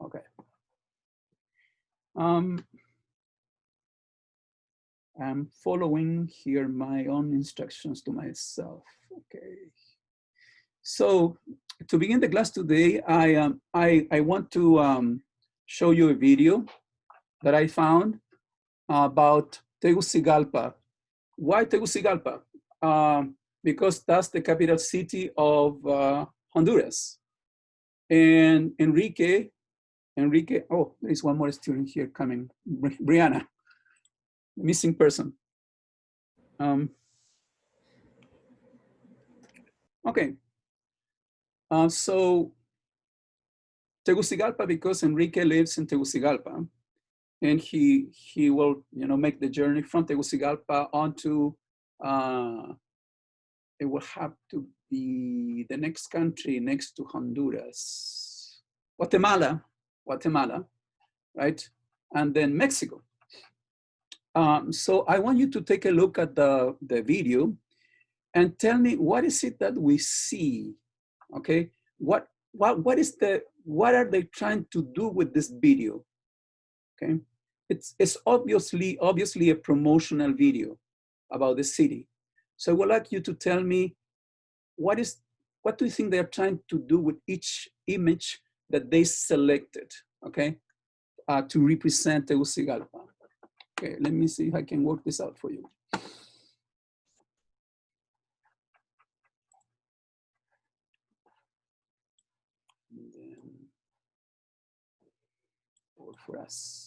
Okay. I'm following here my own instructions to myself. Okay. So to begin the class today, I want to show you a video that I found about Tegucigalpa. Why Tegucigalpa? Because that's the capital city of Honduras. And Enrique, oh, there's one more student here coming, Brianna, missing person. Okay, so Tegucigalpa, because Enrique lives in Tegucigalpa, and he will make the journey from Tegucigalpa onto it will have to be the next country next to Honduras, Guatemala, right? And then Mexico. So I want you to take a look at the video and tell me, what is it that we see? Okay, what are they trying to do with this video? Okay, it's obviously a promotional video about the city. So I would like you to tell me, what do you think they're trying to do with each image that they selected, okay, to represent Tegucigalpa? Okay, let me see if I can work this out for you. And then work for us.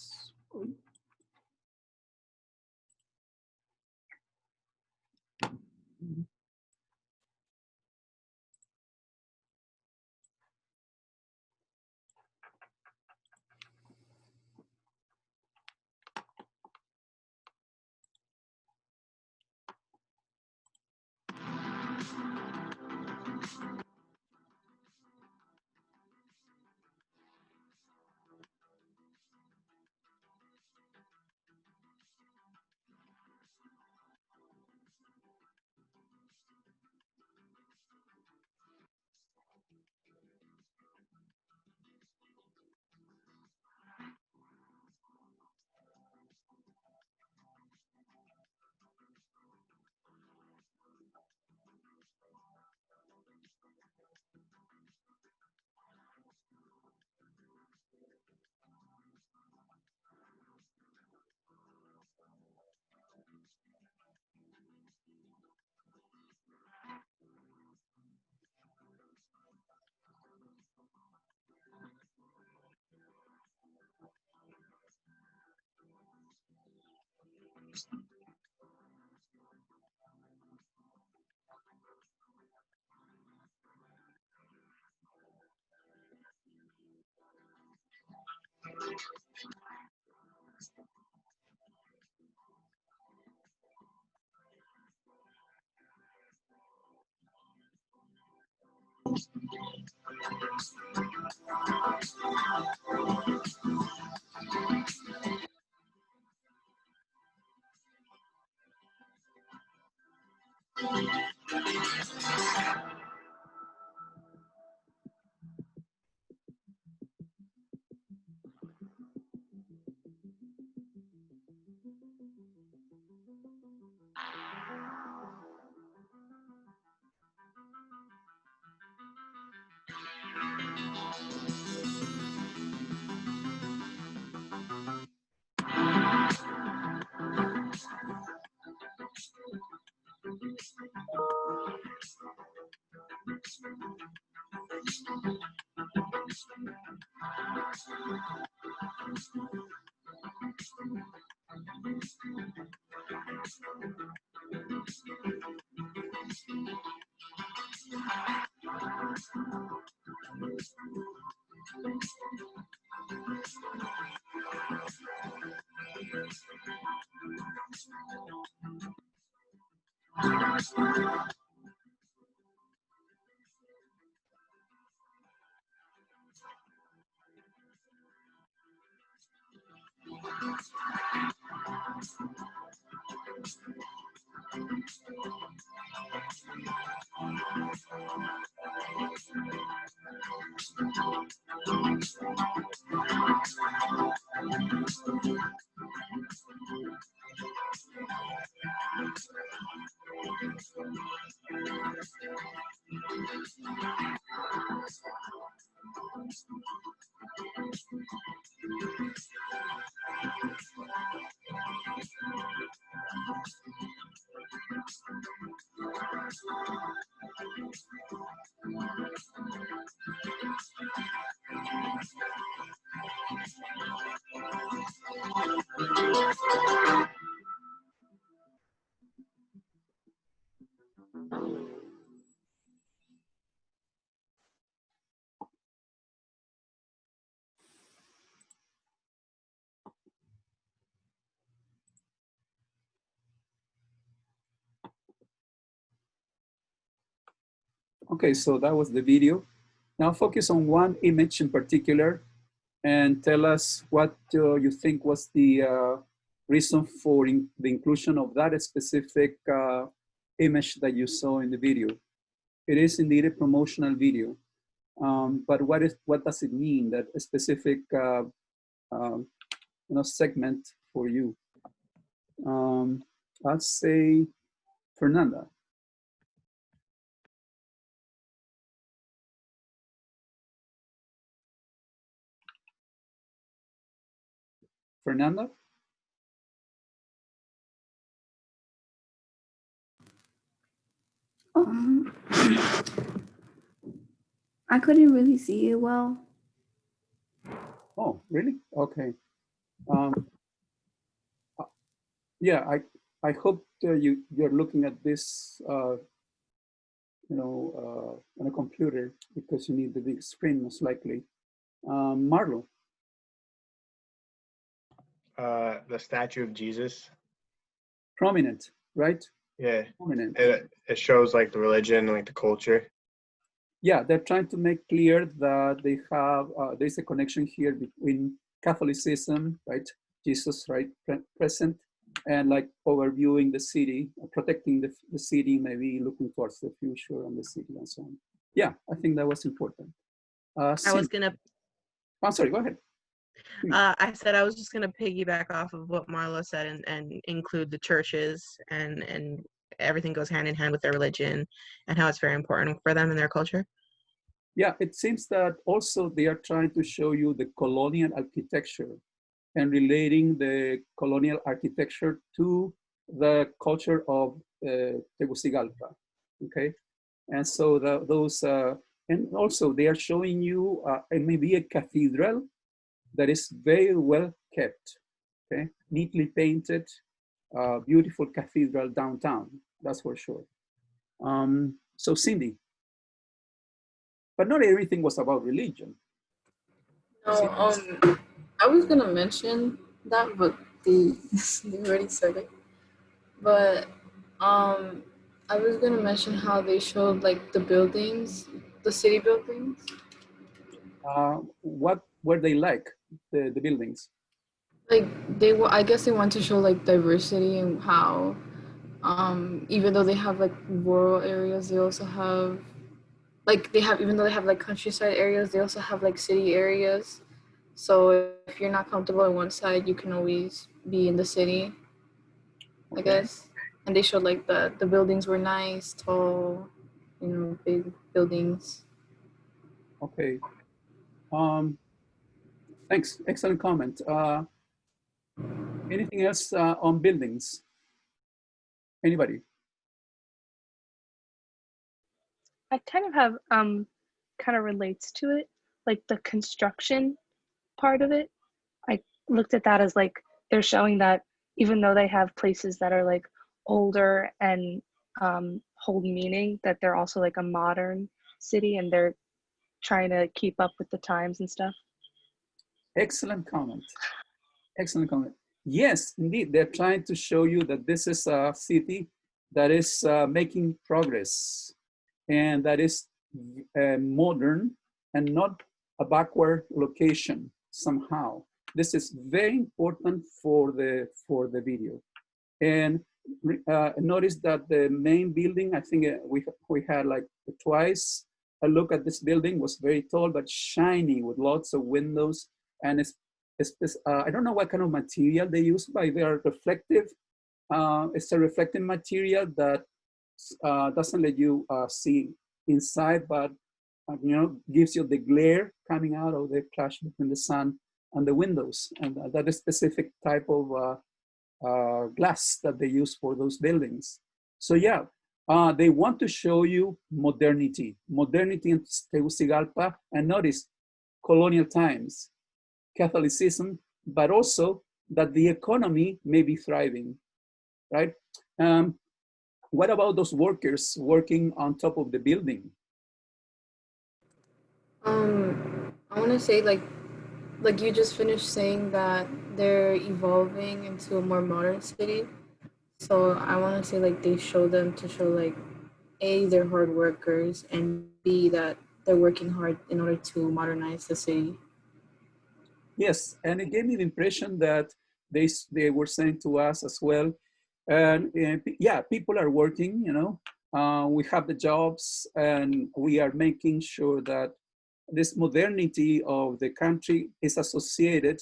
Okay, so that was the video. Now focus on one image in particular and tell us what you think was the reason for the inclusion of that specific image that you saw in the video. It is indeed a promotional video, but what does it mean, that a specific segment for you? Let's say Fernanda. Fernanda? I couldn't really see it well. Oh, really? Okay. Yeah, I hope you're looking at this, on a computer, because you need the big screen most likely. Marlo. The statue of Jesus. Prominent, right? Yeah. Prominent. It shows like the religion and like the culture. Yeah, they're trying to make clear that they have, there's a connection here between Catholicism, right? Jesus, right, present, and like overviewing the city, protecting the city, maybe looking towards the future and the city and so on. Yeah, I think that was important. I was gonna. I'm sorry, go ahead. I said I was just gonna piggyback off of what Marlo said and include the churches and everything goes hand in hand with their religion and how it's very important for them and their culture. Yeah, it seems that also they are trying to show you the colonial architecture and relating the colonial architecture to the culture of Tegucigalpa, okay? And so and also they are showing you maybe a cathedral that is very well kept, okay? Neatly painted, beautiful cathedral downtown, that's for sure. So Cindy, but not everything was about religion. No, I was gonna mention that, but they already said it. But I was gonna mention how they showed like the buildings, the city buildings. What were they like, the buildings? Like they were, I guess they want to show like diversity and how, even though they have like rural areas, they also have, like even though they have like countryside areas, they also have like city areas. So if you're not comfortable on one side, you can always be in the city, I guess. And they showed like the buildings were nice, tall, big buildings. Okay. Thanks. Excellent comment. Anything else on buildings? Anybody? I kind of have kind of relates to it, like the construction part of it. I looked at that as like they're showing that even though they have places that are like older and hold meaning, that they're also like a modern city and they're trying to keep up with the times and stuff. Excellent comment. Excellent comment. Yes, indeed, they're trying to show you that this is a city that is making progress and that is modern and not a backward location somehow. This is very important for the video. And notice that the main building, I think we had like twice a look at this building. Was very tall but shiny with lots of windows, and I don't know what kind of material they use, but they are reflective. It's a reflective material that doesn't let you see inside, but gives you the glare coming out of the clash between the sun and the windows, and that is specific type of glass that they use for those buildings. So yeah, they want to show you modernity in Tegucigalpa, and notice colonial times, Catholicism, but also that the economy may be thriving, right? What about those workers working on top of the building? I want to say like you just finished saying that they're evolving into a more modern city. So I want to say like they show them to show like A, they're hard workers, and B, that they're working hard in order to modernize the city. Yes, and it gave me the impression that they were saying to us as well, and yeah, people are working, we have the jobs, and we are making sure that this modernity of the country is associated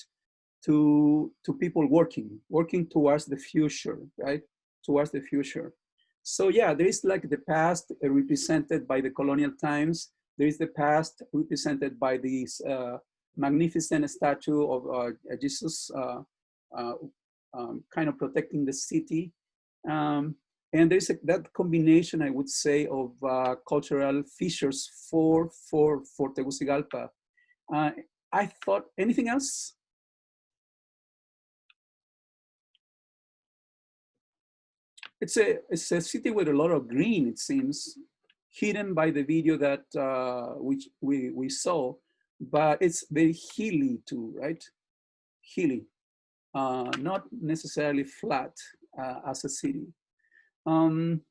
to people working towards the future, right? Towards the future. So yeah, there is like the past represented by the colonial times. There is the past represented by these magnificent statue of Jesus uh, kind of protecting the city. And there's that combination, I would say, of cultural features for Tegucigalpa. I thought, anything else? It's a city with a lot of green, it seems, hidden by the video that which we saw, but it's very hilly too, right? Hilly, not necessarily flat as a city. One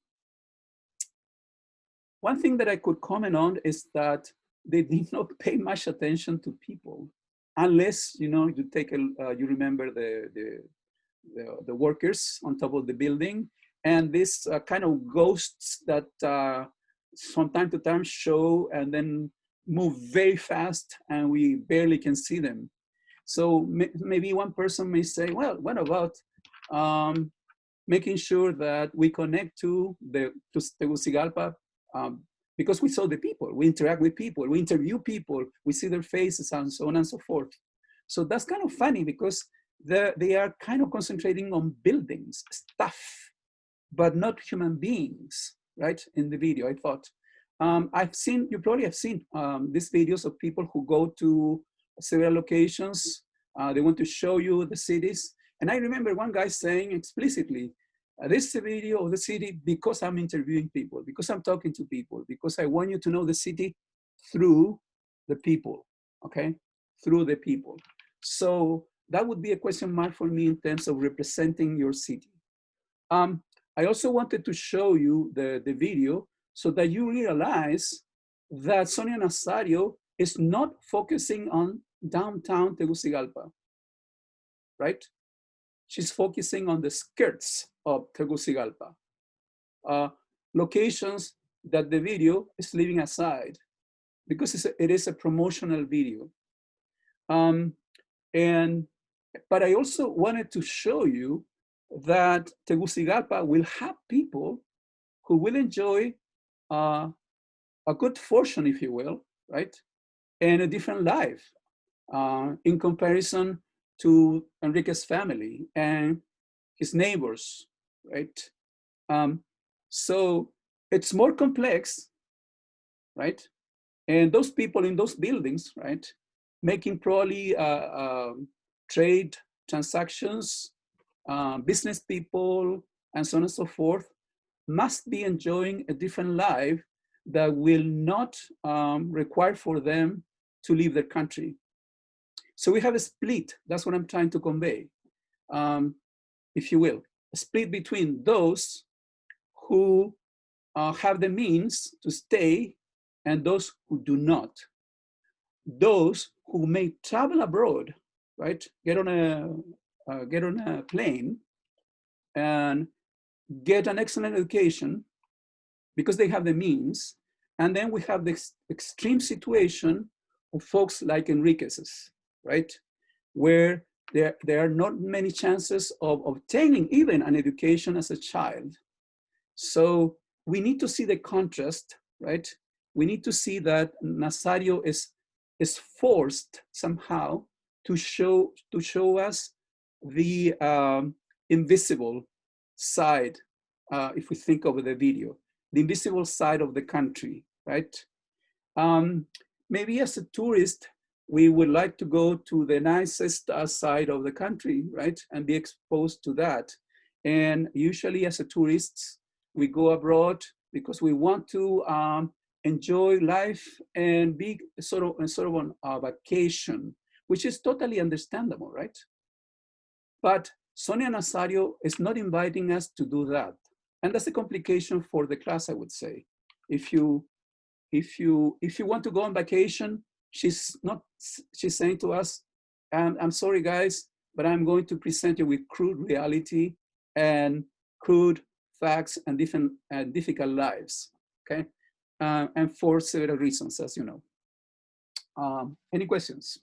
thing that I could comment on is that they did not pay much attention to people, unless you take you remember the workers on top of the building, and this kind of ghosts that from time to time show and then move very fast, and we barely can see them. So maybe one person may say, well, what about making sure that we connect to Tegucigalpa, because we saw the people, we interact with people, we interview people, we see their faces, and so on and so forth. So that's kind of funny, because they are kind of concentrating on buildings, stuff, but not human beings, right? In the video, I thought. You probably have seen these videos of people who go to several locations. They want to show you the cities. And I remember one guy saying explicitly, this is a video of the city because I'm interviewing people, because I'm talking to people, because I want you to know the city through the people, okay? Through the people. So that would be a question mark for me in terms of representing your city. I also wanted to show you the video so that you realize that Sonia Nazario is not focusing on downtown Tegucigalpa, right? She's focusing on the skirts of Tegucigalpa, locations that the video is leaving aside, because it is a promotional video. But I also wanted to show you that Tegucigalpa will have people who will enjoy a good fortune, if you will, right? And a different life in comparison to Enrique's family and his neighbors, right? So it's more complex, right? And those people in those buildings, right, making probably trade transactions, business people, and so on and so forth, must be enjoying a different life that will not require for them to leave their country. So we have a split. That's what I'm trying to convey, if you will. A split between those who have the means to stay and those who do not. Those who may travel abroad, right? Get on a plane and get an excellent education because they have the means, And then we have this extreme situation of folks like Enriquez's, right? Where there are not many chances of obtaining even an education as a child. So we need to see the contrast, right? We need to see that Nazario is forced somehow to show us the invisible side, if we think of the video, the invisible side of the country, right? Maybe as a tourist, we would like to go to the nicest side of the country, right? And be exposed to that. And usually as a tourist, we go abroad because we want to enjoy life and be sort of on a vacation, which is totally understandable, right? But Sonia Nazario is not inviting us to do that. And that's a complication for the class, I would say. If you want to go on vacation, she's saying to us, I'm sorry guys, but I'm going to present you with crude reality and crude facts and different difficult lives, okay? And for several reasons, as you know. Any questions?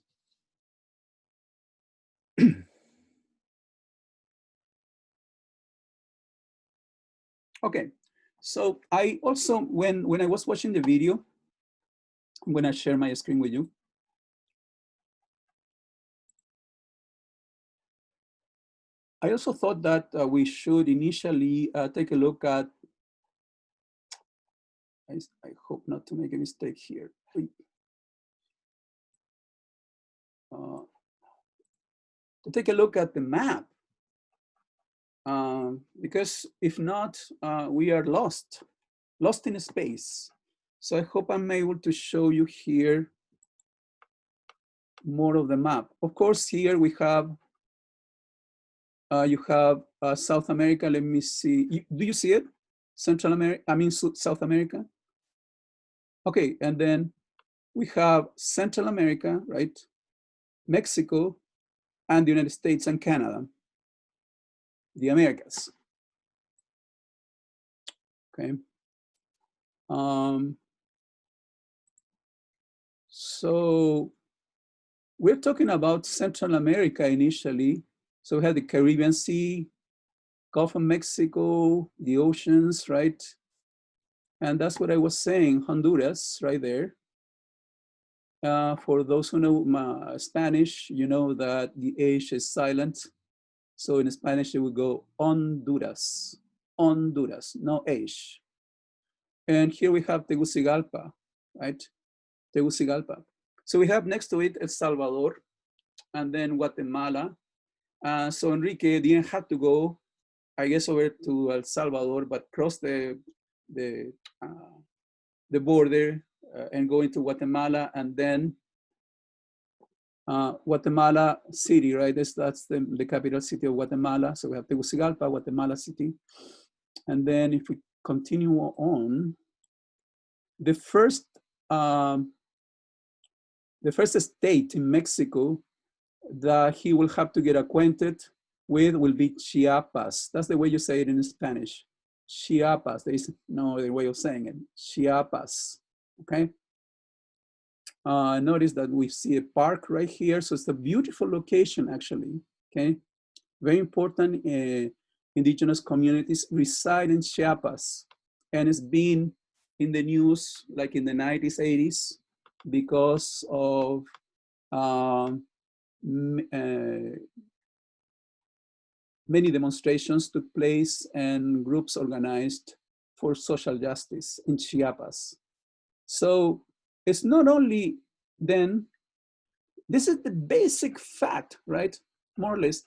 Okay, so I also, when I was watching the video, I'm gonna share my screen with you. I also thought that we should initially take a look at, I hope not to make a mistake here. To take a look at the map, because if not, we are lost in space. So I hope I'm able to show you here more of the map. Of course, here we have, you have South America. Let me see. Do you see it? Central America, I mean, South America. Okay, and then we have Central America, right? Mexico, and the United States and Canada, the Americas. Okay. So we're talking about Central America initially. So we have the Caribbean Sea, Gulf of Mexico, the oceans, right? And that's what I was saying, Honduras, right there. For those who know Spanish, you know that the H is silent. So in Spanish, it would go Honduras, Honduras, no H. And here we have Tegucigalpa, right? Tegucigalpa. So we have next to it El Salvador, and then Guatemala. So Enrique didn't have to go, I guess, over to El Salvador, but cross the border and go into Guatemala, and then Guatemala City, right? That's the capital city of Guatemala. So we have Tegucigalpa, Guatemala City. And then if we continue on, the first state in Mexico that he will have to get acquainted with will be Chiapas. That's the way you say it in Spanish. Chiapas. There is no other way of saying it. Chiapas. Okay. Notice that we see a park right here. So it's a beautiful location, actually. Okay. Very important. Indigenous communities reside in Chiapas, and it's been in the news like in the 90s, 80s, because of many demonstrations took place and groups organized for social justice in Chiapas. So it's not only then, this is the basic fact, right? More or less,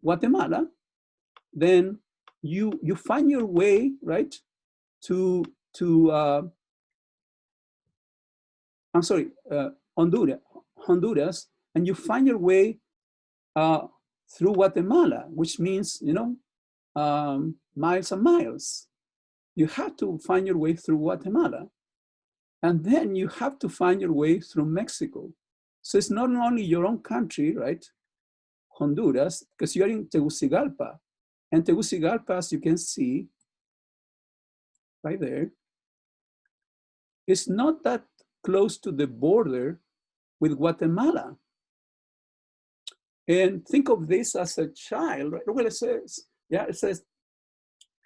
Guatemala, then you find your way, right, to I'm sorry, Honduras, and you find your way through Guatemala, which means, you know, miles and miles. You have to find your way through Guatemala. And then you have to find your way through Mexico. So it's not only your own country, right? Honduras, because you're in Tegucigalpa. And Tegucigalpa, as you can see, right there, is not that close to the border with Guatemala. And think of this as a child, right? Well, it says, yeah, it says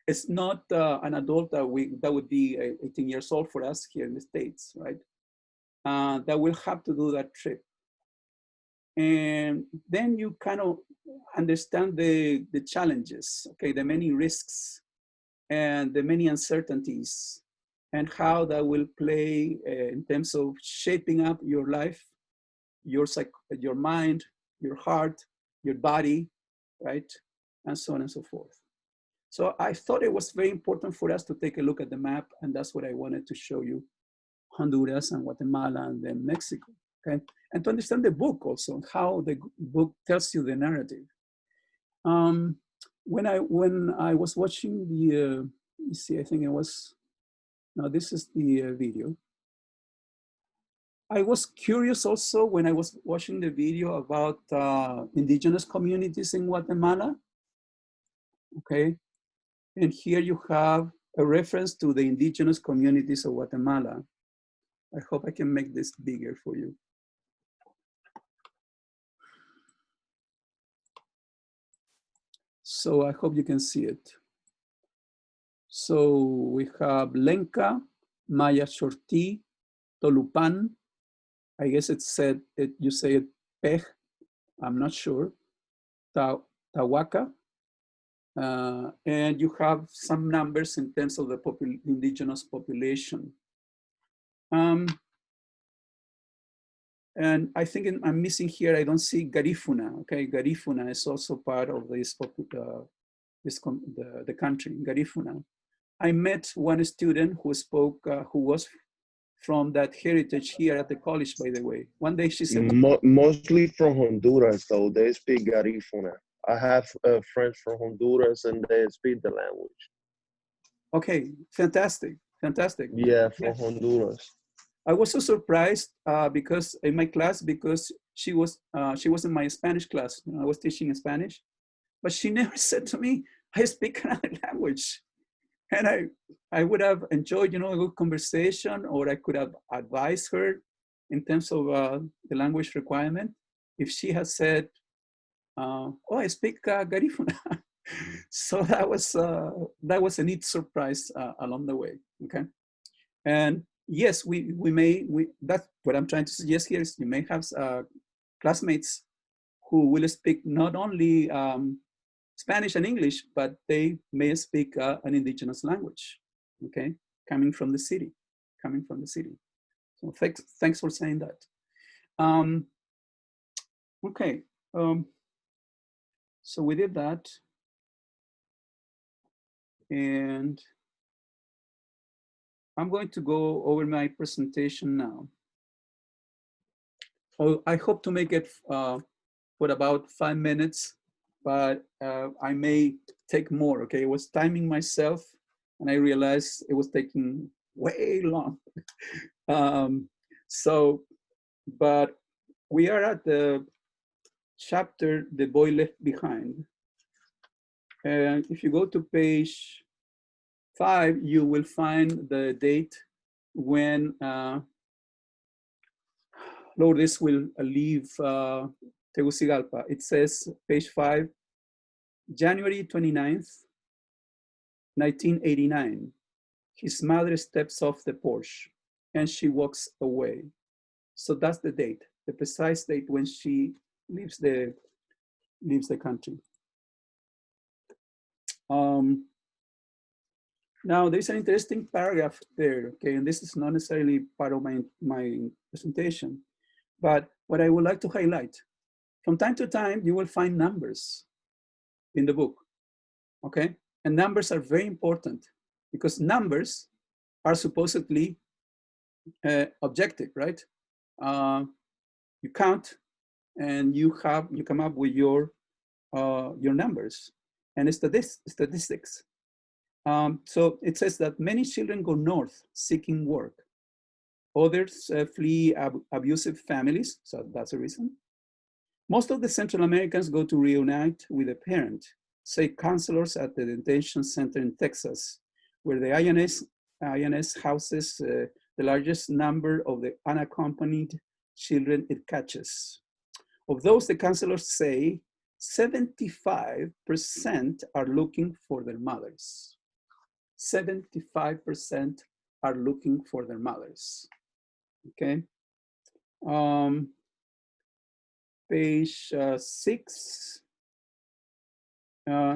it's not an adult that would be 18 years old for us here in the States, right? That will have to do that trip. And then you kind of understand the challenges, okay, the many risks and the many uncertainties and how that will play in terms of shaping up your life, your mind, your heart, your body, right? And so on and so forth. So I thought it was very important for us to take a look at the map, and that's what I wanted to show you, Honduras and Guatemala and then Mexico, okay? And to understand the book also, how the book tells you the narrative. When I was watching the, let me see, I think it was, no, this is the video. I was curious also when I was watching the video about indigenous communities in Guatemala, okay? And here you have a reference to the indigenous communities of Guatemala. I hope I can make this bigger for you. So I hope you can see it. So we have Lenca, Maya Shorty, Tolupan. I guess it said, you say it, Pej, I'm not sure. Tawaka. And you have some numbers in terms of the indigenous population. And I think I'm missing here, I don't see Garifuna, okay? Garifuna is also part of this, the country, Garifuna. I met one student who spoke, who was from that heritage here at the college, by the way. One day she said- Mostly from Honduras, though, they speak Garifuna. I have friends from Honduras and they speak the language. Okay, fantastic, fantastic. Yeah, from Honduras. I was so surprised because in my class, because she was in my Spanish class. You know, I was teaching Spanish, but she never said to me, I speak another language. And I would have enjoyed, you know, a good conversation, or I could have advised her in terms of the language requirement if she had said, oh, I speak Garifuna. So that was a neat surprise along the way, okay? And yes, that's what I'm trying to suggest here is you may have classmates who will speak not only Spanish and English, but they may speak an indigenous language, okay? Coming from the city. So thanks for saying that. Okay, so we did that. And I'm going to go over my presentation now. Oh, I hope to make it for about 5 minutes, but I may take more, okay? I was timing myself and I realized it was taking way long. But we are at the chapter, The Boy Left Behind. And if you go to page 5, you will find the date when Lourdes will leave Tegucigalpa. It says, page 5, January 29th, 1989. His mother steps off the porch and she walks away. So that's the date, the precise date when she leaves the country. Now there's an interesting paragraph there, okay? And this is not necessarily part of my presentation, but what I would like to highlight, from time to time, you will find numbers in the book, okay? And numbers are very important because numbers are supposedly objective, right? You count and you come up with your numbers and statistics. So it says that many children go north seeking work. Others flee abusive families, so that's a reason. Most of the Central Americans go to reunite with a parent, say counselors at the detention center in Texas, where the INS houses the largest number of the unaccompanied children it catches. Of those, the counselors say 75% are looking for their mothers. 75% are looking for their mothers. Okay. Page 6.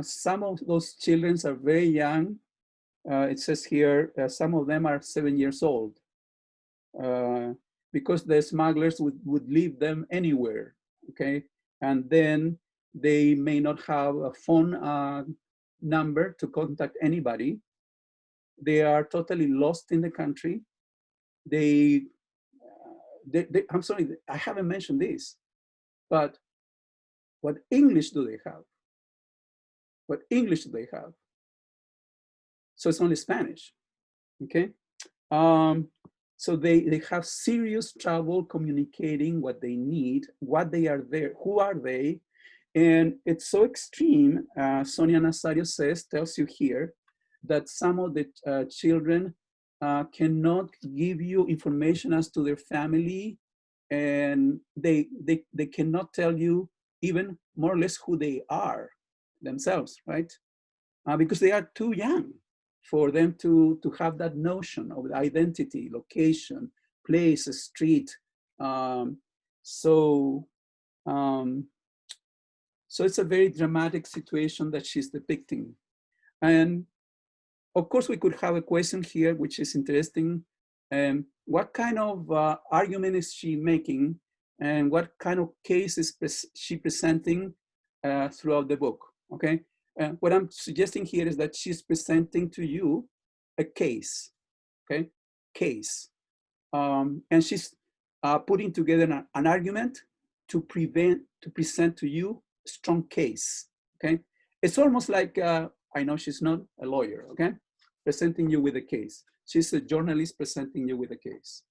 Some of those children are very young. It says here, some of them are 7 years old because the smugglers would leave them anywhere, okay? And then they may not have a phone number to contact anybody. They are totally lost in the country. I'm sorry, I haven't mentioned this, but what English do they have? What English do they have? So it's only Spanish, okay? So they have serious trouble communicating what they need, what they are there, who are they, and it's so extreme. Sonia Nazario tells you here that some of the children cannot give you information as to their family, and they cannot tell you even more or less who they are themselves, right? Because they are too young for them to have that notion of identity, location, place, street. So it's a very dramatic situation that she's depicting. And of course, we could have a question here, which is interesting. What kind of argument is she making? And what kind of case is she presenting throughout the book, okay? What I'm suggesting here is that she's presenting to you a case, okay? Case. And she's putting together an argument to present to you a strong case, okay? It's almost like, I know she's not a lawyer, okay? Presenting you with a case. She's a journalist presenting you with a case.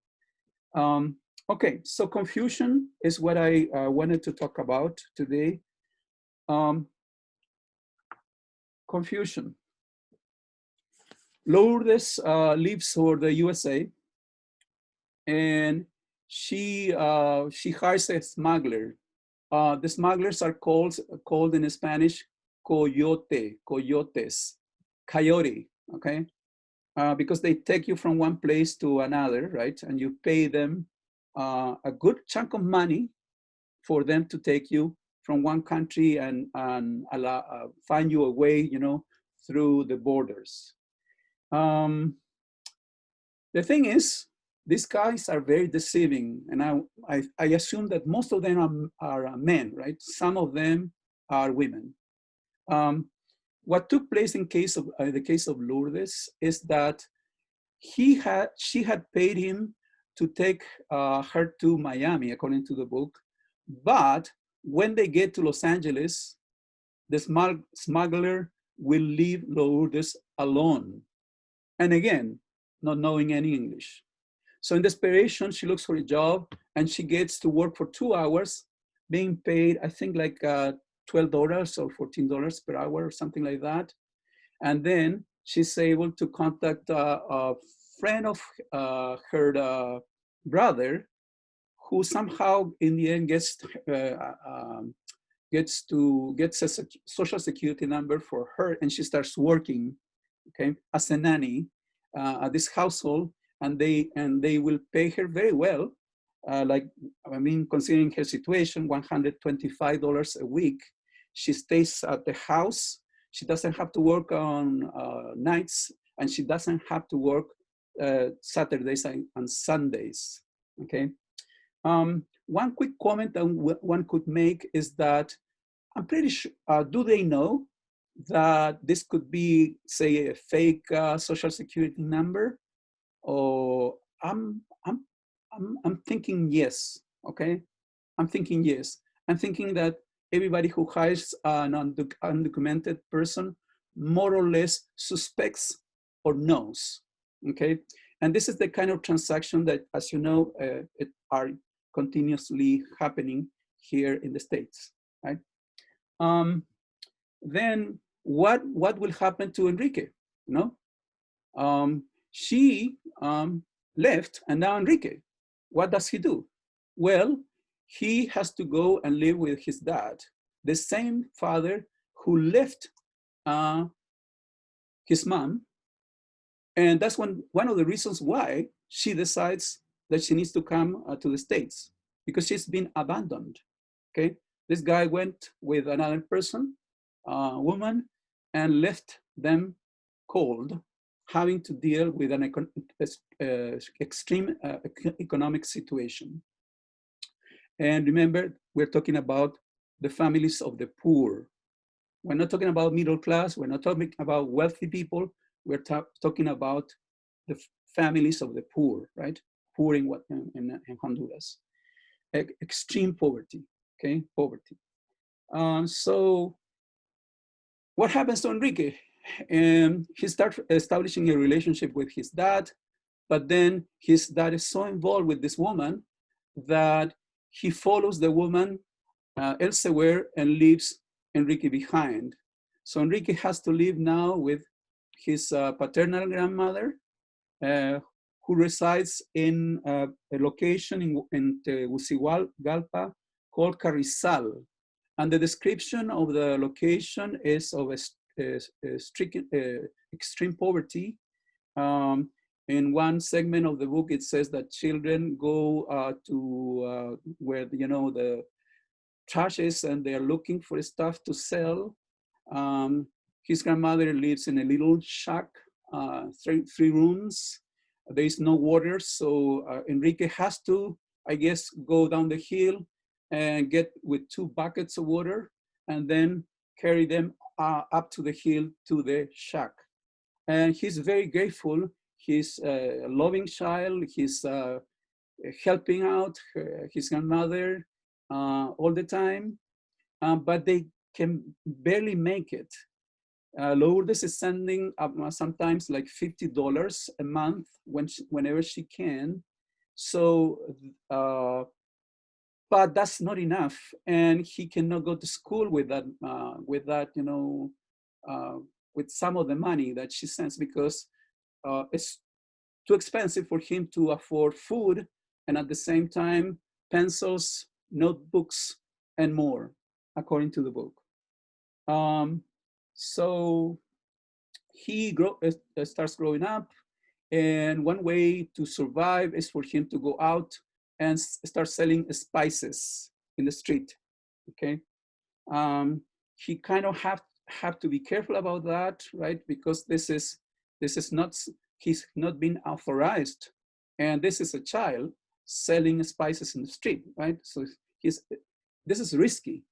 Okay, so confusion is what I wanted to talk about today. Confusion. Lourdes lives for the USA, and she hires a smuggler. The smugglers are called in Spanish coyotes, coyote, okay? Because they take you from one place to another, right? And you pay them a good chunk of money for them to take you from one country and find you a way, you know, through the borders. The thing is, these guys are very deceiving, and I assume that most of them are men, right? Some of them are women. What took place in the case of Lourdes is that she had paid him to take her to Miami, according to the book, but when they get to Los Angeles, the smuggler will leave Lourdes alone. And again, not knowing any English. So in desperation, she looks for a job and she gets to work for 2 hours, being paid, I think like $12 or $14 per hour or something like that. And then she's able to contact a friend of her brother, who somehow in the end gets a social security number for her, and she starts working, okay, as a nanny at this household, and they will pay her very well, considering her situation, $125 a week. She stays at the house. She doesn't have to work on nights, and she doesn't have to work Saturdays and Sundays, okay? One quick comment that one could make is that I'm pretty sure, do they know that this could be, say, a fake social security number? Or I'm thinking yes, okay? I'm thinking yes. I'm thinking that everybody who hires an undocumented person more or less suspects or knows, okay? And this is the kind of transaction that, as you know, are continuously happening here in the States, right? Then what will happen to Enrique, you know? She left, and now Enrique, what does he do? Well, he has to go and live with his dad, the same father who left his mom. And that's one of the reasons why she decides that she needs to come to the States, because she's been abandoned, okay? This guy went with another person, woman, and left them cold, having to deal with an extreme economic situation. And remember, we're talking about the families of the poor. We're not talking about middle class. We're not talking about wealthy people. We're talking about the families of the poor, right? Poor in Honduras. Extreme poverty, okay? Poverty. So what happens to Enrique? He starts establishing a relationship with his dad, but then his dad is so involved with this woman that he follows the woman elsewhere and leaves Enrique behind. So Enrique has to live now with his paternal grandmother, who resides in a location in Tegucigalpa called Carrizal. And the description of the location is of extreme poverty. In one segment of the book, it says that children go to where, the trash is, and they're looking for stuff to sell. His grandmother lives in a little shack, three rooms. There is no water, so Enrique has to, I guess, go down the hill and get with 2 buckets of water and then carry them up to the hill to the shack. And he's very grateful. He's a loving child. He's helping out his grandmother all the time, but they can barely make it. Lourdes is sending sometimes like $50 a month whenever she can. So, but that's not enough, and he cannot go to school with that, with some of the money that she sends, because it's too expensive for him to afford food, and at the same time, pencils, notebooks, and more, according to the book. So he starts growing up, and one way to survive is for him to go out and start selling spices in the street, okay? He kind of have to be careful about that, right? Because this is not, he's not been authorized, and this is a child selling spices in the street, right? So this is risky.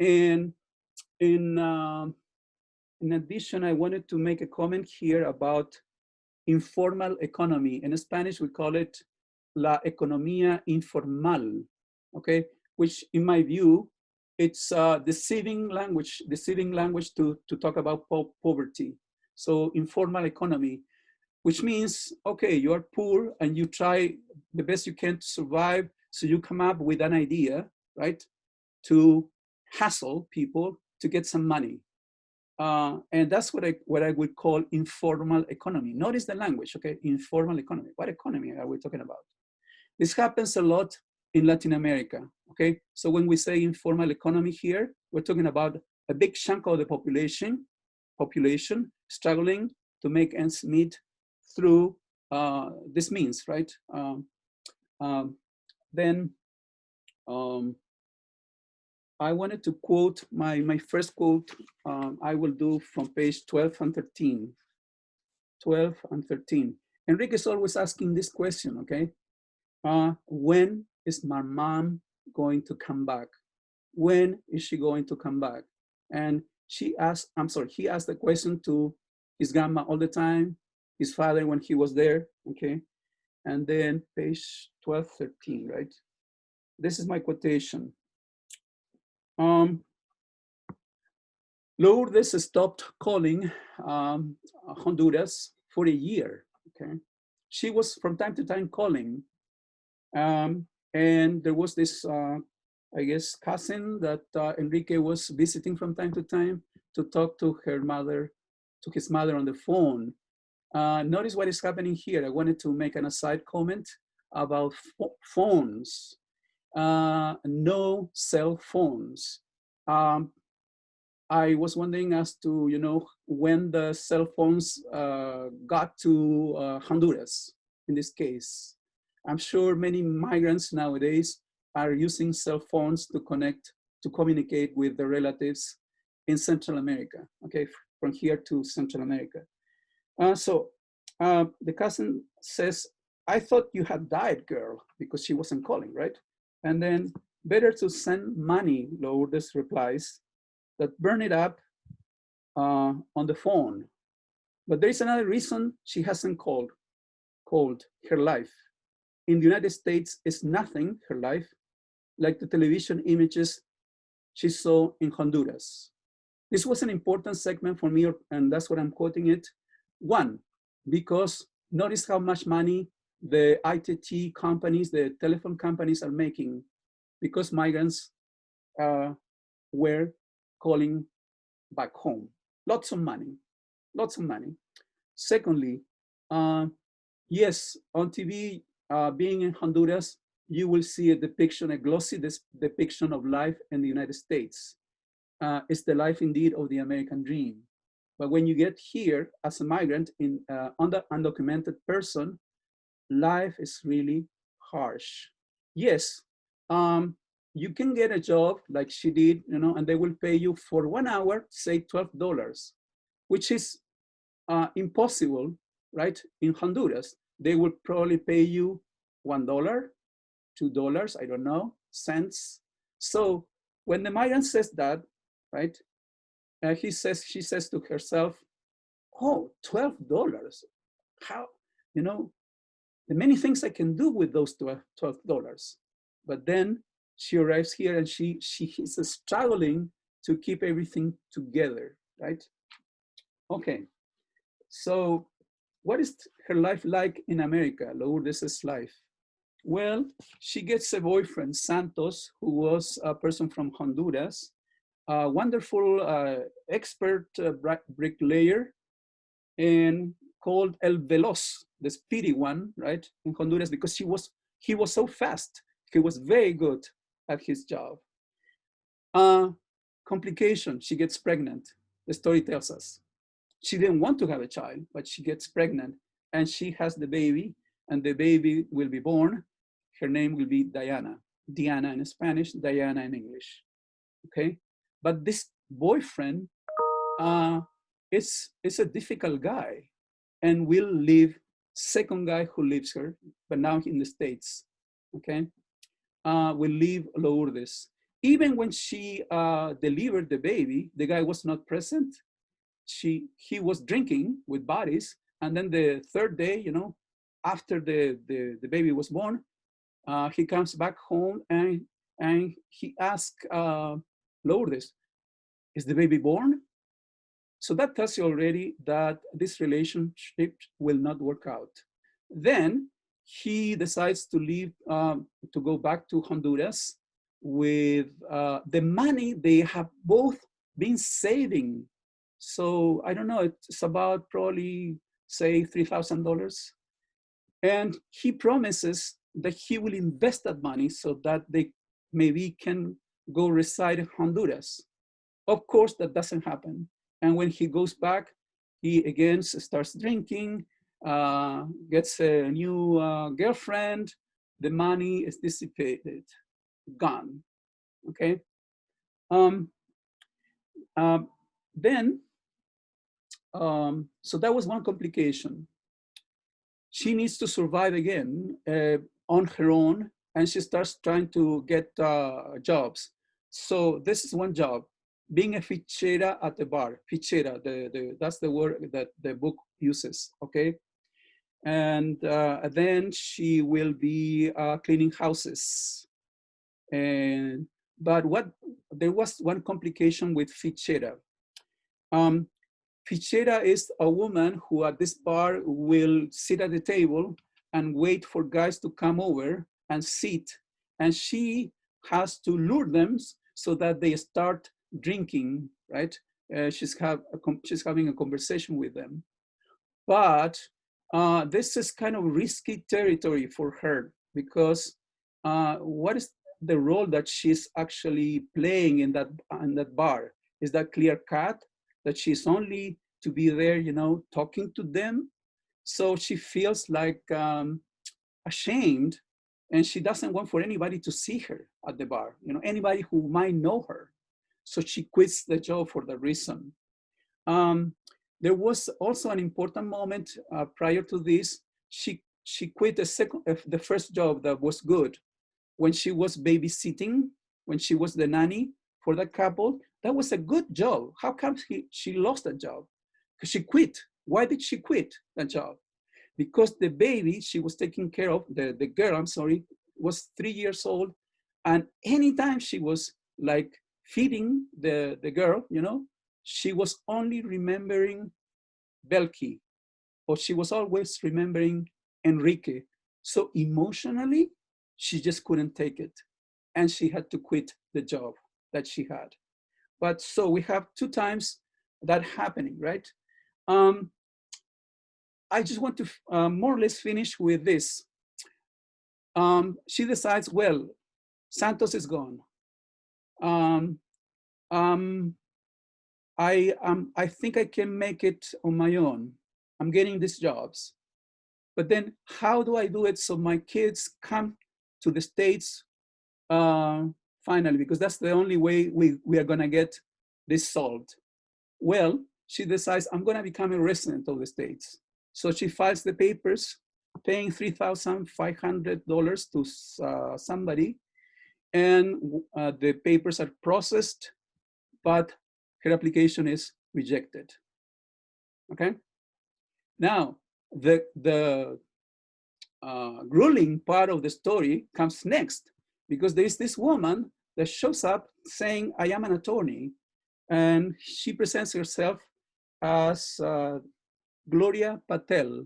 And in addition, I wanted to make a comment here about informal economy. In Spanish, we call it la economía informal, okay? Which, in my view, it's deceiving language to talk about poverty. So informal economy, which means, okay, you are poor and you try the best you can to survive. So you come up with an idea, right? To hassle people to get some money. And that's what I would call informal economy. Notice the language, okay? Informal economy. What economy are we talking about? This happens a lot in Latin America, okay? So when we say informal economy here, we're talking about a big chunk of the population struggling to make ends meet through this means, right? Then I wanted to quote my first quote. I will do from page 12 and 13. 12 and 13. Enrique is always asking this question, okay? When is my mom going to come back? When is she going to come back? And he asked the question to his grandma all the time, his father when he was there, okay? And then page 12, 13, right? This is my quotation. Lourdes stopped calling Honduras for a year, okay? She was from time to time calling, and there was this, I guess, cousin that Enrique was visiting from time to time to talk to her mother, to his mother on the phone. Notice what is happening here. I wanted to make an aside comment about phones. No cell phones. I was wondering as to, when the cell phones got to Honduras, in this case. I'm sure many migrants nowadays are using cell phones to communicate with their relatives in Central America, okay, from here to Central America. So the cousin says, I thought you had died, girl, because she wasn't calling, right? And then, better to send money, Lourdes replies, that burn it up on the phone. But there is another reason she hasn't called her life. In the United States, is nothing, her life, like the television images she saw in Honduras. This was an important segment for me, and that's what I'm quoting it. One, because notice how much money the ITT companies, the telephone companies are making because migrants were calling back home. Lots of money, lots of money. Secondly, yes, on TV, being in Honduras, you will see a depiction, a glossy depiction of life in the United States. It's the life indeed of the American dream. But when you get here as a migrant, undocumented person, life is really harsh. Yes, you can get a job like she did, and they will pay you for 1 hour, say $12, which is impossible, right? In Honduras, they will probably pay you $1, $2, I don't know, cents. So when the migrant says that, right, she says to herself, oh, $12, how, the many things I can do with those $12. But then she arrives here and she is struggling to keep everything together, right? Okay, so what is her life like in America, Lourdes' life? Well, she gets a boyfriend, Santos, who was a person from Honduras, a wonderful expert bricklayer, and called El Veloz, the speedy one, right, in Honduras, because he was so fast. He was very good at his job. Complication, she gets pregnant. The story tells us. She didn't want to have a child, but she gets pregnant and she has the baby, and the baby will be born. Her name will be Diana. Diana in Spanish, Diana in English, okay? But this boyfriend is a difficult guy and will leave, second guy who leaves her, but now in the States, okay? Will leave Lourdes. Even when she delivered the baby, the guy was not present. He was drinking with bodies, and then the third day, after the baby was born, he comes back home and he asks Lourdes, is the baby born? So that tells you already that this relationship will not work out. Then he decides to leave, to go back to Honduras with the money they have both been saving. So I don't know, it's about probably, say, $3,000. And he promises that he will invest that money so that they maybe can go reside in Honduras. Of course, that doesn't happen. And when he goes back, he again starts drinking, gets a new girlfriend, the money is dissipated, gone, okay? So that was one complication. She needs to survive again on her own, and she starts trying to get jobs. So this is one job, being a fichera at the bar. Fichera, that's the word that the book uses, okay? And then she will be cleaning houses. But there was one complication with fichera. Fichera is a woman who at this bar will sit at the table and wait for guys to come over and sit. And she has to lure them so that they start drinking, right? She's having a conversation with them. But this is kind of risky territory for her because what is the role that she's actually playing in that bar? Is that clear cut? That she's only to be there, you know, talking to them? So she feels like ashamed, and she doesn't want for anybody to see her at the bar, you know, anybody who might know her. So she quits the job for that reason. Um, there was also an important moment prior to this. She quit the first job that was good when she was babysitting, when she was the nanny for that couple. That was a good job. How come she lost that job? Because she quit. Why did she quit that job? Because the baby she was taking care of, the girl, I'm sorry, was 3 years old. And anytime she was like feeding the girl, you know, she was only remembering Belki, or she was always remembering Enrique. So emotionally, she just couldn't take it. And she had to quit the job that she had. But so we have 2 times that happening, right? I just want to more or less finish with this. She decides, well, Santos is gone. I think I can make it on my own. I'm getting these jobs. But then how do I do it so my kids come to the States finally? Because that's the only way we are gonna get this solved. Well, she decides, I'm gonna become a resident of the States. So she files the papers, paying $3,500 to somebody, and the papers are processed, but her application is rejected. Okay. Now the grueling part of the story comes next, because there is this woman that shows up saying, I am an attorney, and she presents herself as Gloria Patel.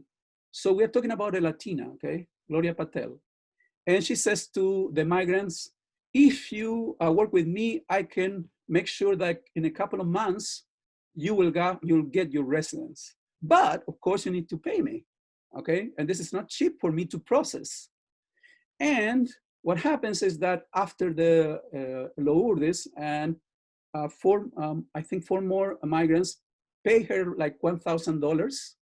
So we're talking about a Latina, okay? Gloria Patel. And she says to the migrants, if you work with me, I can make sure that in a couple of months, you'll get your residence. But of course you need to pay me, okay? And this is not cheap for me to process. And what happens is that after the Lourdes and I think 4 more migrants pay her like $1,000,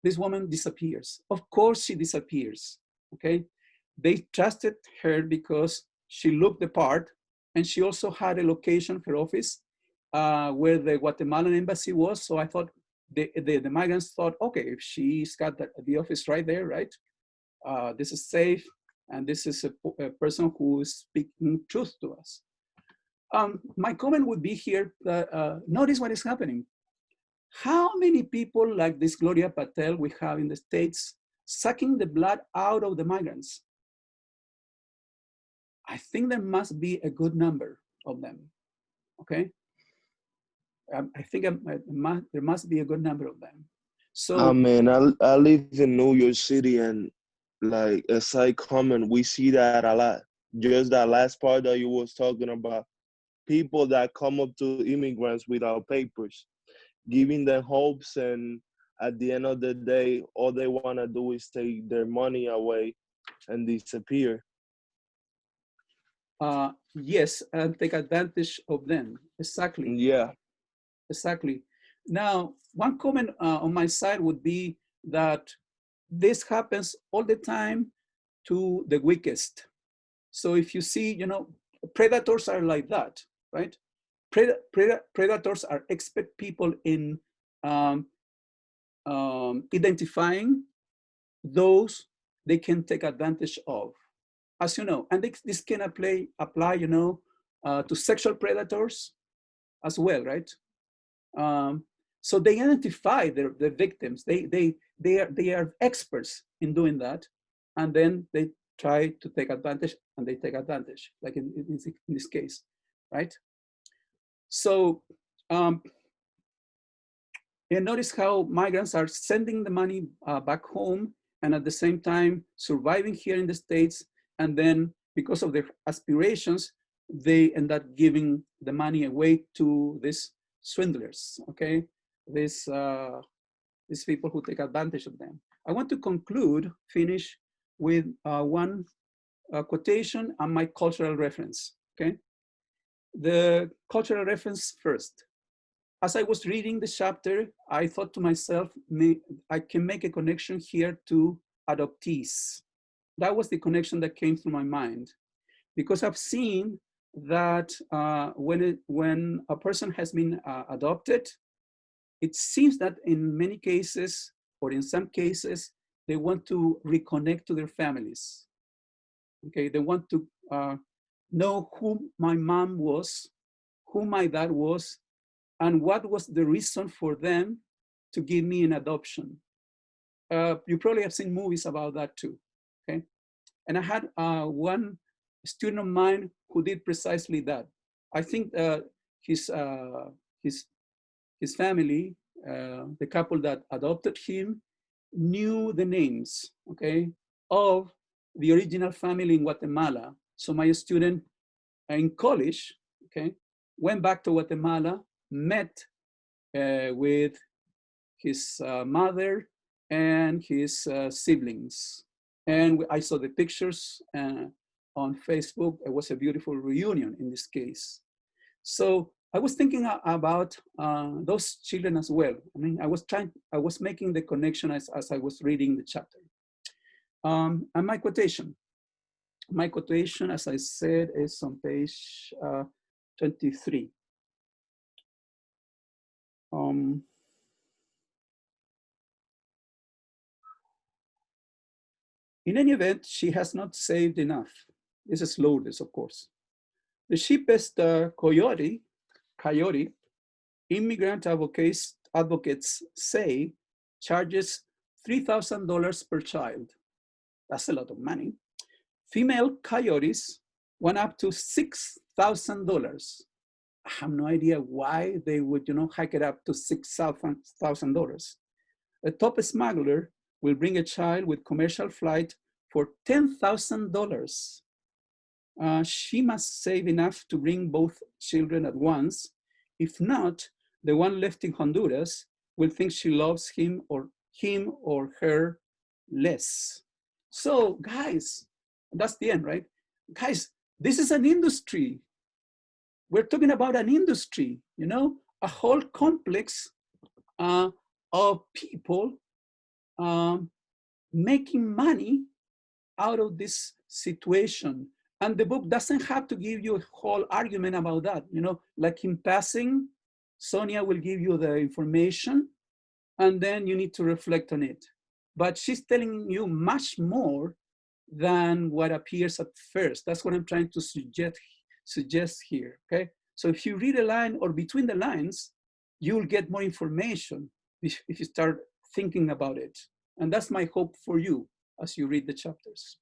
this woman disappears. Of course she disappears, okay? They trusted her because she looked the part, and she also had a location, her office, where the Guatemalan embassy was. So I thought, the migrants thought, okay, if she's got the office right there, right? This is safe, and this is a person who is speaking truth to us. My comment would be here that notice what is happening. How many people like this Gloria Patel we have in the States sucking the blood out of the migrants? I think there must be a good number of them, okay? I think there must be a good number of them. So, I mean, I live in New York City, and like as I comment, we see that a lot. Just that last part that you was talking about, people that come up to immigrants without papers, giving them hopes, and at the end of the day, all they want to do is take their money away and disappear. yes, and take advantage of them. Exactly. Yeah. Exactly. Now, one comment on my side would be that this happens all the time to the weakest. So if you see, you know, predators are like that, right? Predators are expert people in identifying those they can take advantage of, as you know. And this can apply, you know, to sexual predators as well, right? So they identify the victims. They are experts in doing that, and then they try to take advantage, and they take advantage, like in this case, right? So, and notice how migrants are sending the money back home, and at the same time surviving here in the States, and then because of their aspirations, they end up giving the money away to these swindlers, okay? These these people who take advantage of them. I want to finish with one quotation and my cultural reference, okay? The cultural reference first. As I was reading the chapter, I thought to myself, I can make a connection here to adoptees. That was the connection that came through my mind, because I've seen that when a person has been adopted, it seems that in many cases, or in some cases, they want to reconnect to their families. Okay, they want to know who my mom was, who my dad was, and what was the reason for them to give me an adoption. You probably have seen movies about that too, okay? And I had one student of mine who did precisely that. I think his family, the couple that adopted him, knew the names, okay, of the original family in Guatemala. So my student in college, okay, went back to Guatemala, met with his mother and his siblings. And I saw the pictures on Facebook. It was a beautiful reunion in this case. So I was thinking about those children as well. I mean, I was making the connection as I was reading the chapter. And my quotation, as I said, is on page 23. In any event, she has not saved enough. This is Lourdes, of course. The cheapest coyote, immigrant advocates say, charges $3,000 per child. That's a lot of money. Female coyotes went up to $6,000. I have no idea why they would, hike it up to $6,000. A top smuggler will bring a child with commercial flight for $10,000. She must save enough to bring both children at once. If not, the one left in Honduras will think she loves him or her less. So guys, that's the end, right? Guys, this is an industry. We're talking about an industry, a whole complex of people making money out of this situation. And the book doesn't have to give you a whole argument about that. Like in passing, Sonia will give you the information and then you need to reflect on it. But she's telling you much more than what appears at first. That's what I'm trying to suggest here, okay? So if you read a line or between the lines, you'll get more information if you start thinking about it. And that's my hope for you as you read the chapters.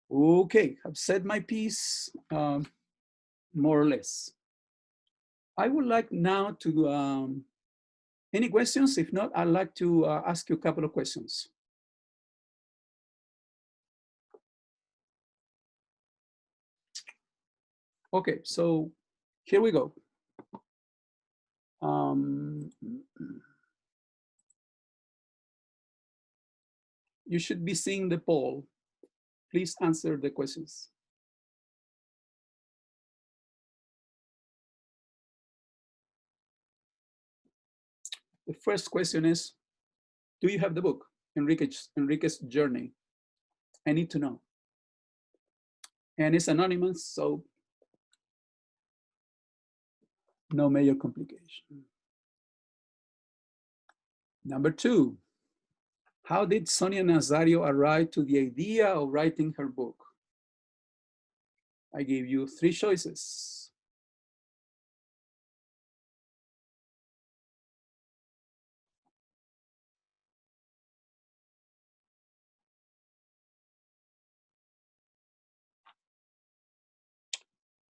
Okay, I've said my piece, more or less. I would like now to, any questions? If not, I'd like to ask you a couple of questions. Okay, so here we go. You should be seeing the poll. Please answer the questions. The first question is, do you have the book, Enrique's Journey? I need to know. And it's anonymous, so no major complication. Number 2, how did Sonia Nazario arrive to the idea of writing her book? I gave you 3 choices.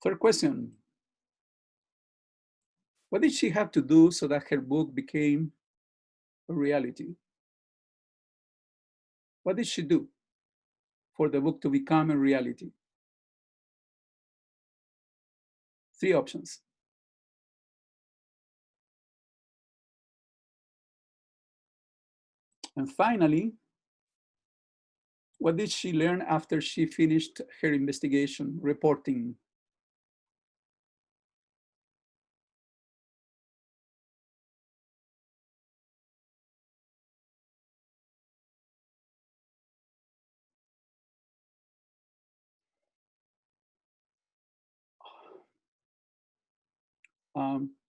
Third question, what did she have to do so that her book became a reality? What did she do for the book to become a reality? 3 options. And finally, what did she learn after she finished her investigation reporting?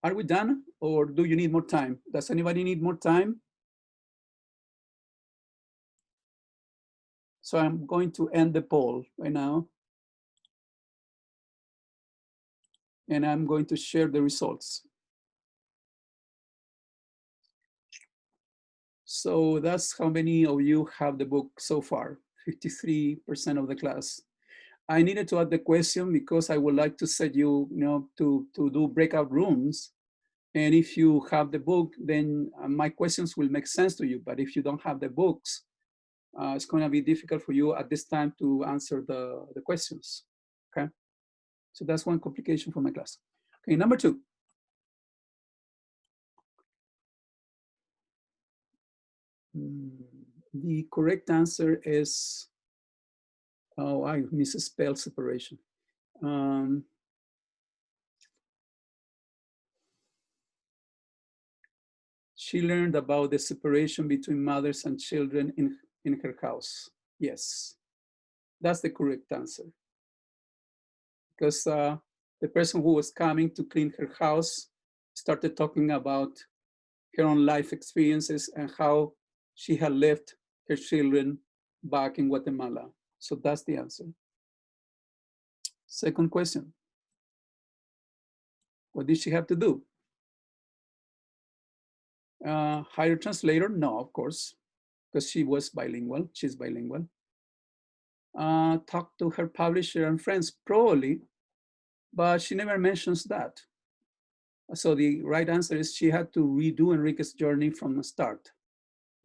Are we done or do you need more time? Does anybody need more time? So I'm going to end the poll right now. And I'm going to share the results. So that's how many of you have the book so far, 53% of the class. I needed to add the question because I would like to set you, to do breakout rooms. And if you have the book, then my questions will make sense to you. But if you don't have the books, it's going to be difficult for you at this time to answer the questions, okay? So that's one complication for my class. Okay, number 2. The correct answer is, oh, I misspelled separation. She learned about the separation between mothers and children in her house. Yes, that's the correct answer. Because the person who was coming to clean her house started talking about her own life experiences and how she had left her children back in Guatemala. So that's the answer. Second question. What did she have to do? Hire a translator? No, of course, because she was bilingual. She's bilingual. Talk to her publisher and friends, probably, but she never mentions that. So the right answer is she had to redo Enrique's journey from the start.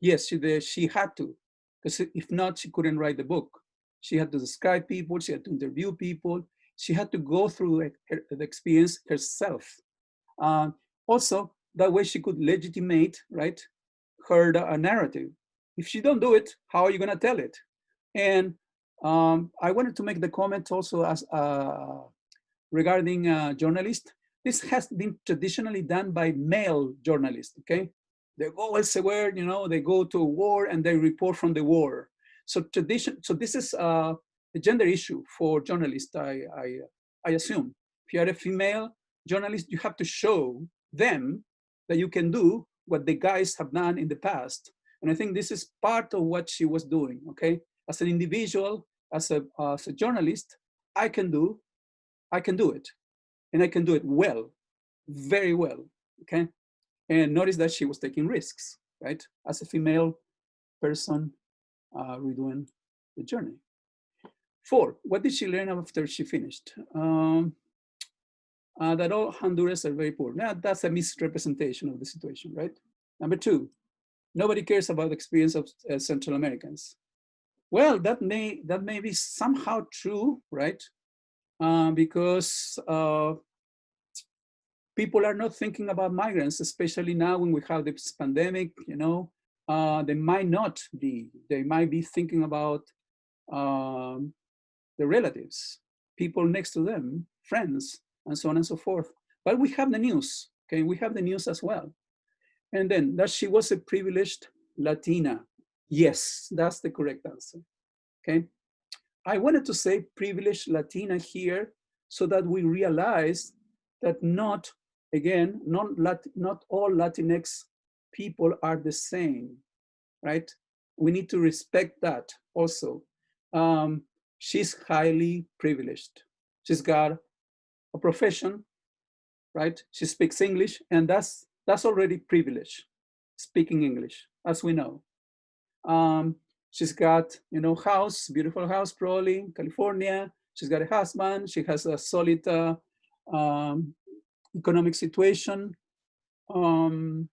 Yes, she did. She had to, because if not, she couldn't write the book. She had to describe people. She had to interview people. She had to go through the experience herself. Also, that way she could legitimate, right, her narrative. If you don't do it, how are you going to tell it? And I wanted to make the comment also as regarding journalists. This has been traditionally done by male journalists, okay? They go elsewhere, they go to a war and they report from the war. So this is a gender issue for journalists, I assume. If you are a female journalist, you have to show them that you can do what the guys have done in the past. And I think this is part of what she was doing, okay? As an individual, as a journalist, I can do it. And I can do it well, very well, okay? And notice that she was taking risks, right? As a female person redoing the journey. 4, what did she learn after she finished? That all Honduras are very poor. Now, that's a misrepresentation of the situation, right? Number 2, nobody cares about the experience of Central Americans. Well, that may be somehow true, right? Because people are not thinking about migrants, especially now when we have this pandemic, they might not be. They might be thinking about the relatives, people next to them, friends, and so on and so forth. But we have the news, okay? We have the news as well. And then that she was a privileged Latina. Yes, that's the correct answer, okay? I wanted to say privileged Latina here so that we realize that not all Latinx people are the same, right? We need to respect that also. She's highly privileged. She's got a profession, right? She speaks English, and that's already privilege, speaking English, as we know. She's got, house, beautiful house, probably in California. She's got a husband. She has a solid economic situation. And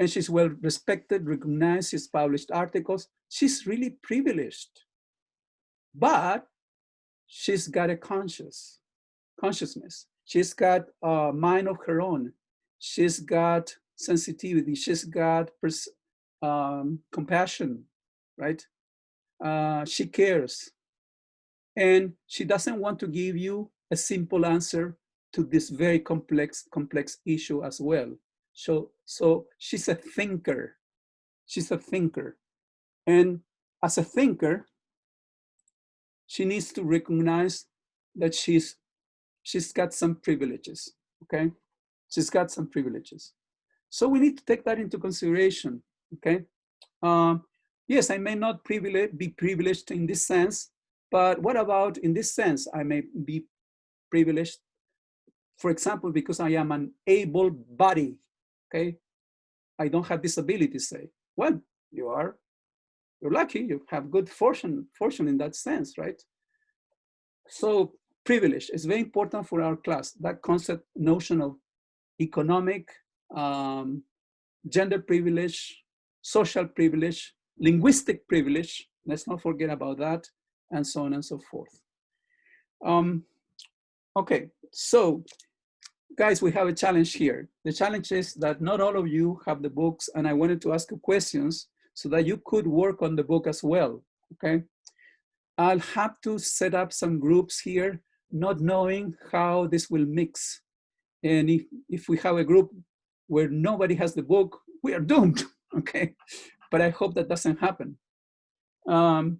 she's well respected, recognized. She's published articles. She's really privileged. But she's got a consciousness. She's got a mind of her own. She's got sensitivity. She's got compassion, right? She cares. And she doesn't want to give you a simple answer to this very complex issue as well. So she's a thinker. She's a thinker. And as a thinker, she needs to recognize that she's got some privileges, okay? She's got some privileges. So we need to take that into consideration, okay? Yes, I may not be privileged in this sense, but what about in this sense? I may be privileged, for example, because I am an able body, okay? I don't have disabilities, say. Well, you're lucky, you have good fortune in that sense, right? So privilege is very important for our class, that concept, notion of economic, gender privilege, social privilege, linguistic privilege, let's not forget about that, and so on and so forth. Okay, so guys, we have a challenge here. The challenge is that not all of you have the books, and I wanted to ask you questions so that you could work on the book as well, okay? I'll have to set up some groups here, not knowing how this will mix. And if we have a group where nobody has the book, we are doomed, okay? But I hope that doesn't happen. I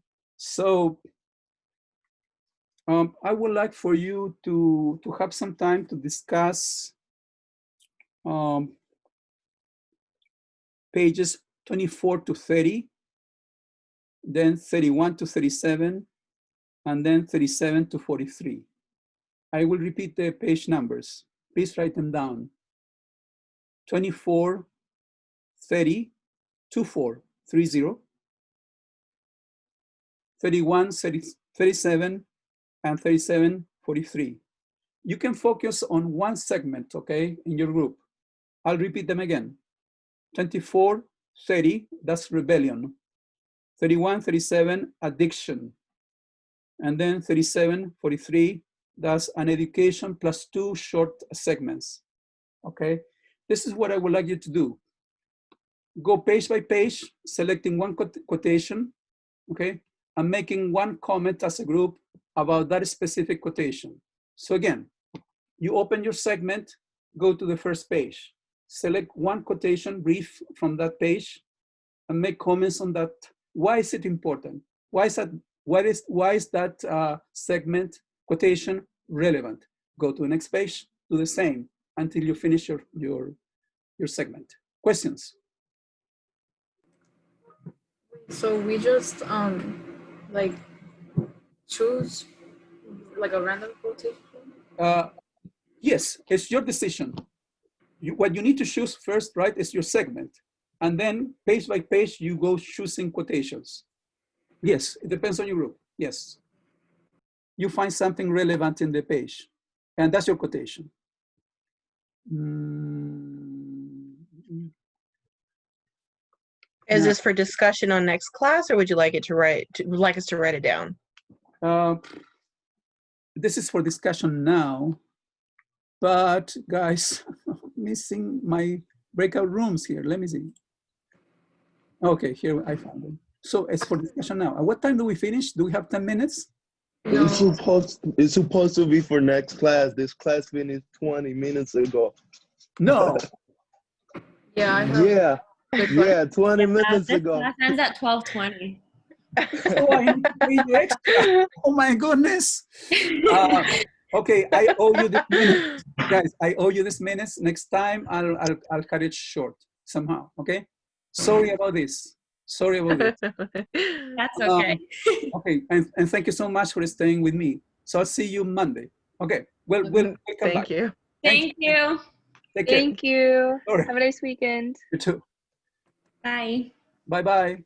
would like for you to have some time to discuss pages 24 to 30, then 31 to 37, and then 37 to 43. I will repeat the page numbers. Please write them down. 24, 30, 24, 30, 31, 37, and 37, 43. You can focus on one segment, okay, in your group. I'll repeat them again. 24, 30, that's rebellion. 31, 37, addiction. And then 37, 43, that's an education plus 2 short segments, okay? This is what I would like you to do. Go page by page, selecting one quotation, okay? And making one comment as a group about that specific quotation. So again, you open your segment, go to the first page, select one quotation brief from that page, and make comments on that. Why is it important? Why is that segment quotation relevant? Go to the next page, do the same until you finish your segment. Questions? So we just like choose like a random quotation? Yes, it's your decision. What you need to choose first, right, is your segment. And then page by page, you go choosing quotations. Yes, it depends on your group, yes. You find something relevant in the page, and that's your quotation. Is this for discussion on next class, or would you like us to write it down? This is for discussion now, but guys, I'm missing my breakout rooms here. Let me see. Okay, here I found them. So it's for discussion now. At what time do we finish? Do we have 10 minutes? No. It's supposed to be for next class. This class finished 20 minutes ago. No. Yeah, I have. Yeah, 20 minutes This ago. class ends at 12:20. Oh, I need to pay you extra. Oh my goodness. Okay, I owe you this minute. Guys, I owe you this minutes. Next time, I'll cut it short somehow, okay? Sorry about this. Sorry about this. That's okay. Okay, and thank you so much for staying with me. So I'll see you Monday. Okay, we'll come Thank back. you. Thank you. Take care. Thank you. All right. Have a nice weekend. You too. Bye. Bye-bye.